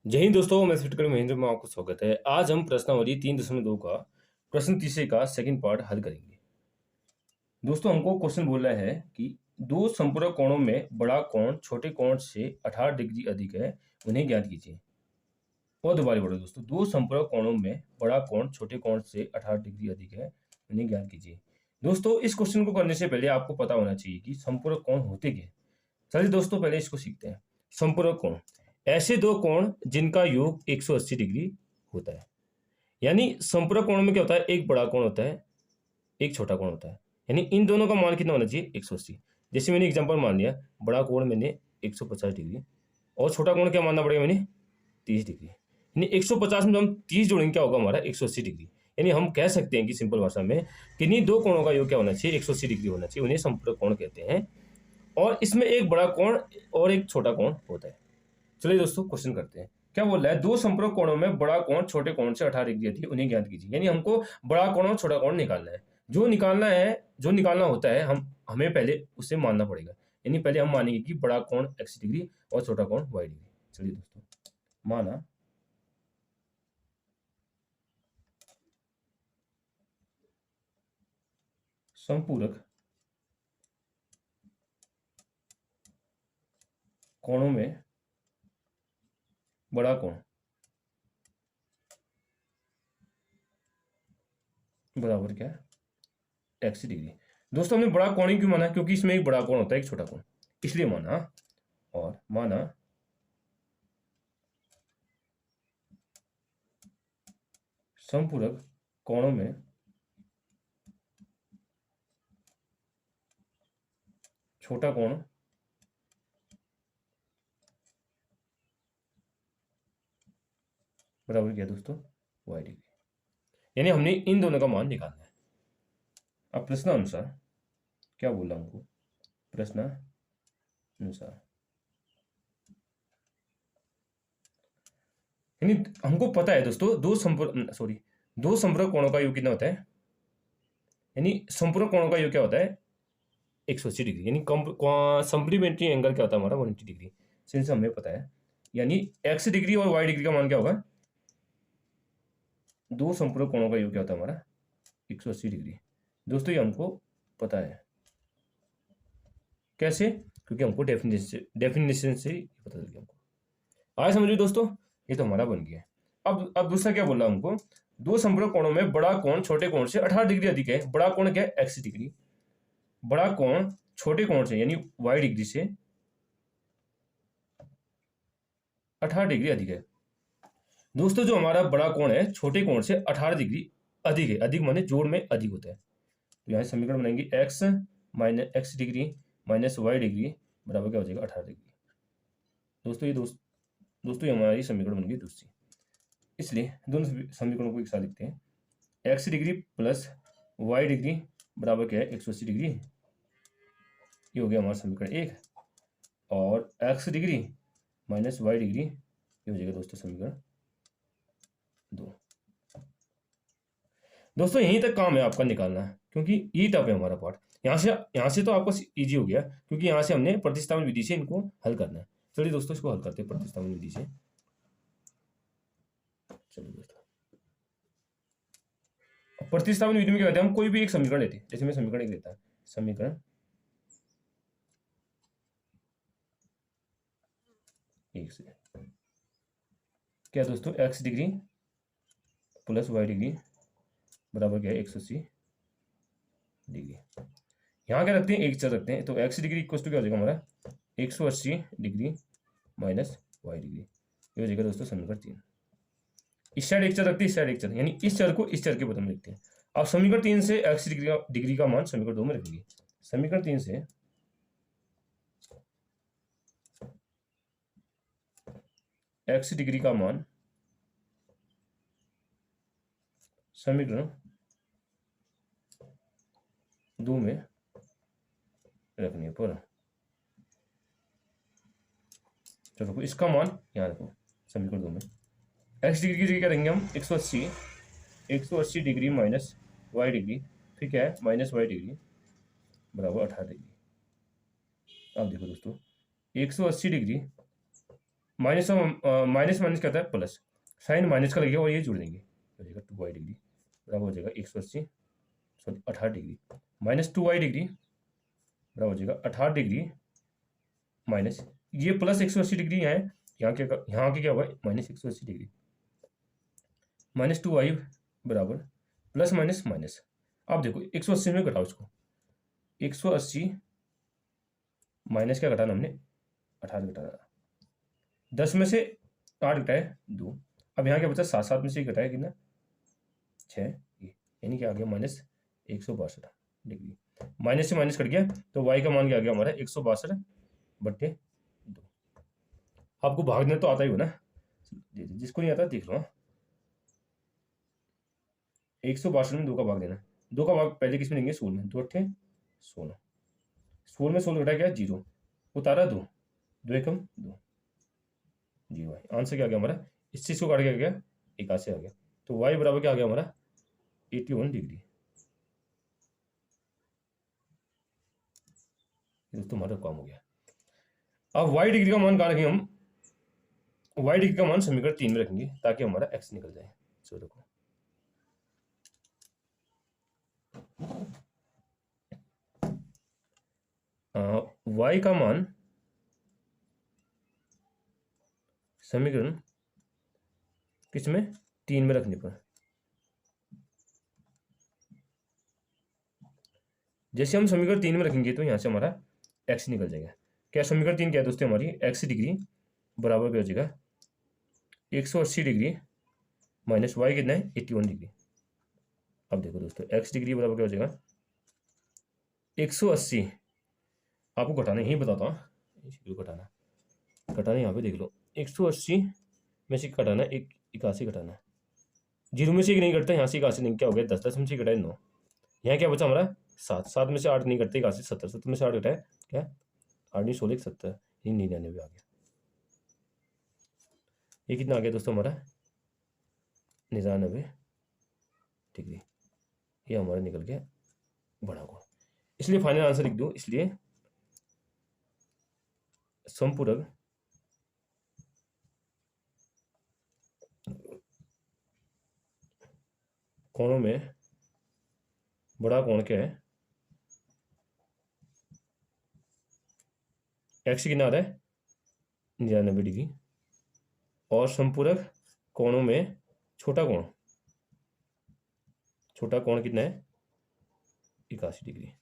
जय हिंद दोस्तों, मैं फिटकर महेंद्र में आपको स्वागत है। आज हम प्रश्नावली 3.2 का प्रश्न तीसरे का सेकंड पार्ट हल करेंगे। दोस्तों, हमको क्वेश्चन बोल रहा है कि दो संपूरक कोणों में बड़ा कोण छोटे कोण से 18 डिग्री अधिक है, उन्हें ज्ञात कीजिए। और दोबारा बोलो दोस्तों, दो संपूरक कोणों में बड़ा कोण छोटे कोण से 18 डिग्री अधिक है, उन्हें ज्ञात कीजिए। दोस्तों, इस क्वेश्चन को करने से पहले आपको पता होना चाहिए कि संपूरक कोण होते क्या हैं। चलिए दोस्तों, पहले इसको सीखते हैं। संपूरक कोण ऐसे दो कोण जिनका योग 180 डिग्री होता है। यानी संपूरक कोण में क्या होता है, एक बड़ा कोण होता है, एक छोटा कोण होता है। यानी इन दोनों का मान कितना होना चाहिए, 180। जैसे मैंने एग्जांपल मान लिया, बड़ा कोण मैंने 150 डिग्री और छोटा कोण क्या मानना पड़ेगा मैंने, 30 डिग्री। यानी 150 में हम 30 जोड़ेंगे, क्या होगा हमारा 180 डिग्री। यानी हम कह सकते हैं कि सिंपल भाषा में कि इन्हीं दो कोणों का योग क्या होना चाहिए, 180 डिग्री होना चाहिए। उन्हें संपूरक कोण कहते हैं और इसमें एक बड़ा कोण और एक छोटा कोण होता है। चलिए दोस्तों, क्वेश्चन करते हैं। क्या बोल रहा है, दो संपूरक कोणों में बड़ा कोण छोटे कोण से 18 डिग्री अधिक, उन्हें ज्ञात कीजिए। यानी हमको बड़ा कोण और छोटा कोण निकालना है। जो निकालना होता है हमें पहले उससे मानना पड़ेगा। यानी पहले हम मानेंगे कि बड़ा कोण x डिग्री और छोटा कोण y डिग्री। चलिए दोस्तों, माना संपूरक कोणों में बड़ा कोण बराबर क्या है, x डिग्री। दोस्तों, हमने बड़ा कोण ही क्यों माना, क्योंकि इसमें एक बड़ा कोण होता है एक छोटा कोण, इसलिए माना। और माना संपूरक कोणों में छोटा कोण बराबर क्या दोस्तों, y डिग्री। यानी हमने इन दोनों का मान निकालना है। अब प्रश्नानुसार क्या बोला हमको, प्रश्नानुसार यानी हमको पता है दोस्तों, दो संपूरक कोणों का योग कितना होता है। यानी संपूरक कोणों का योग क्या होता है, 180 डिग्री। यानी सप्लीमेंट्री एंगल क्या होता है हमारा, 180 डिग्री। सिंस हमें पता है, यानी x डिग्री और y डिग्री का मान क्या होगा, दो संपूरक कोणों का योग क्या होता है हमारा, 180 डिग्री। दोस्तों, ये हमको पता है। कैसे, क्योंकि हमको डेफिनेशन से पता चल गया हमको। आए समझिए दोस्तों, ये तो हमारा बन गया। अब दूसरा क्या बोला हमको, दो संपूरक कोणों में बड़ा कोण छोटे कोण से 18 डिग्री अधिक है। बड़ा कोण क्या है, x डिग्री। बड़ा कोण छोटे कोण से यानी y डिग्री से 18 डिग्री अधिक है। दोस्तों, जो हमारा बड़ा कोण है छोटे कोण से 18 डिग्री अधिक है। अधिक माने जोड़ में अधिक होता है। तो यहाँ समीकरण बनाएंगे x degree minus y degree बराबर क्या हो जाएगा, 18 डिग्री। दोस्तों ये हमारी समीकरण बन गई दूसरी। इसलिए दोनों समीकरणों को एक साथ लिखते हैं। x degree plus y degree बराबर क्या है, 180 डिग्री। ये हो गया हमारा समीकरण एक। और x degree minus y degree ये हो जाएगा दोस्तों समीकरण दो। दोस्तों, यहीं तक काम है आपका निकालना है, क्योंकि ये टफ है हमारा पार्ट। यहाँ से तो आपको इजी हो गया, क्योंकि यहाँ से हमने प्रतिस्थापन विधि से इनको हल करना है। चलिए दोस्तों, इसको हल करते हैं प्रतिस्थापन विधि से। चलिए दोस्तों, प्रतिस्थापन विधि में क्या कहते हैं, हम कोई भी एक समीकरण लेते हैं। जैसे मैं समीकरण एक लेता है, समीकरण एक से क्या दोस्तों, x degree plus y degree बराबर क्या है, 180 डिग्री। यहाँ क्या रखते हैं, एक चर रखते हैं। तो x डिग्री इक्वल टू क्या हो जाएगा हमारा, 180 डिग्री माइनस y डिग्री। ये हो जाएगा दोस्तों समीकरण 3। इस साइड एक चर रखते हैं, इस साइड एक चर, यानी इस चर को इस चर के पद में लिखते हैं। अब समीकरण 3 से x डिग्री का मान समीकरण 2 में रखेंगे। समीकरण 3 से x डिग्री का मान समीकरण 2 में रखने पर, चलो इसका मान यहाँ रखो समीकरण 2 में। x डिग्री की जगह क्या रहेंगे हम, 180 डिग्री माइनस y डिग्री, फिर क्या है माइनस y डिग्री बराबर 18 डिग्री। अब देखो दोस्तों, 180 डिग्री माइनस माइनस माइनस कहता है प्लस, साइन माइनस का लगेगा और ये जुड़ देंगे, हो जाएगा 2y डिग्री बराबर हो जाएगा 180 sorry 18 degree minus 2y degree बराबर हो जाएगा 18 डिग्री माइनस ये प्लस 180 डिग्री है, यहाँ के क्या होगा माइनस 180 डिग्री माइनस 2y बराबर प्लस माइनस माइनस। अब देखो 180 में घटाओ इसको, 180 माइनस क्या घटाना हमने 18 घटाना, 10 में से 8 घटाए 2, अब यहाँ क्या बचा 7 7 में से घटाया कितना 6, यानी क्या आ गया माइनस 162 डिग्री, माइनस से माइनस कट गया तो y का मान क्या आ गया हमारा 162/2। आपको भागने तो आता ही हो ना, जिसको नहीं आता देख लो। 162 में 2 का भाग देना, 2 का भाग पहले किस में देंगे 16 में, 2 8 16, 16 में 16 घटा गया 0, उतारा 2, 2 एकम 2, 0 आंसर क्या आ गया हमारा, इस चीज को काट के आ गया 81 आ गया, तो y बराबर क्या आ गया हमारा 81 डिग्री। दोस्तों हमारा काम हो गया। अब y डिग्री का मान कहाँ रखेंगे हम, y डिग्री का मान समीकरण 3 में रखेंगे ताकि हमारा x निकल जाए। सो देखो y का मान समीकरण किसमें 3 में रखने पर, जैसे हम समीकरण 3 में रखेंगे तो यहां से हमारा x निकल जाएगा। क्या समीकरण 3 क्या है दोस्तों, हमारी x डिग्री बराबर क्या हो जाएगा 180 डिग्री माइनस y कितना है 81 डिग्री। अब देखो दोस्तों x डिग्री बराबर क्या हो जाएगा 180, आपको घटाना यही बताता हूँ, घटाना यहाँ पे देख लो, 180 में से घटाना 81 घटाना, 0 में से 1 नहीं घटता, यहाँ से 81 नहीं, क्या हो गया 10, 10 में से घटाए 9, यहाँ क्या बचा हमारा 7, 7 में से 8 नहीं घटते 81 70, 70 में से 8 घटाए क्या 8 नहीं 16 70, ये 99 आ गया। ये कितना आ गया दोस्तों हमारा 99 डिग्री, ये हमारा निकल गया बड़ा कोण। इसलिए फाइनल आंसर लिख दो, इसलिए समपूरक कोणों में बड़ा कोण क्या है, x कितना आ रहा है 99 डिग्री, और संपूरक कोणों में छोटा कोण कितना है 81 डिग्री।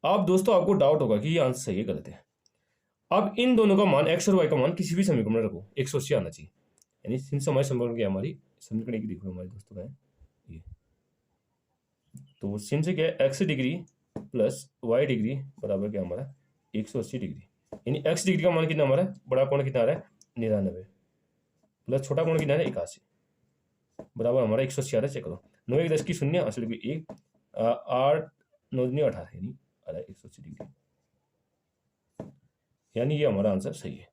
अब दोस्तों आपको डाउट होगा कि ये आंसर सही है गलत है। अब इन दोनों का मान x और y का मान किसी भी समीकरण में रखो 180 आना चाहिए, यानी हमारे समीकरण क्या हमारी समीकरण एक देखो हमारे दोस्तों का है ये, तो sin से क्या है x degree plus y degree बराबर क्या हमारा 180 डिग्री, यानी x डिग्री का मान कितना हमारा बड़ा कोण कितना आ रहा है 99 प्लस छोटा कोण कितना है 81 बराबर हमारा 180 आ रहा है। चेक करो 9 1 10 की 0 असल में 1 8 9 2 18 यानी आ रहा है 180 डिग्री, यानी ये हमारा आंसर सही है।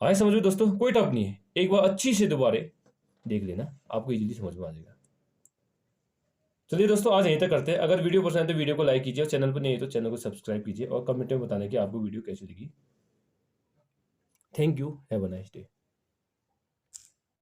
आए समझ में दोस्तों, कोई टफ नहीं है, एक बार अच्छी से दोबारा देख लेना, आपको इजीली समझ में आ जाएगा। चलिए दोस्तों आज यहीं तक करते हैं। अगर वीडियो पसंद है तो वीडियो को लाइक कीजिए, और चैनल पर नहीं है तो चैनल को सब्सक्राइब कीजिए, और कमेंट में बताने कि आपको वीडियो कैसी लगी। Thank you, have a nice day.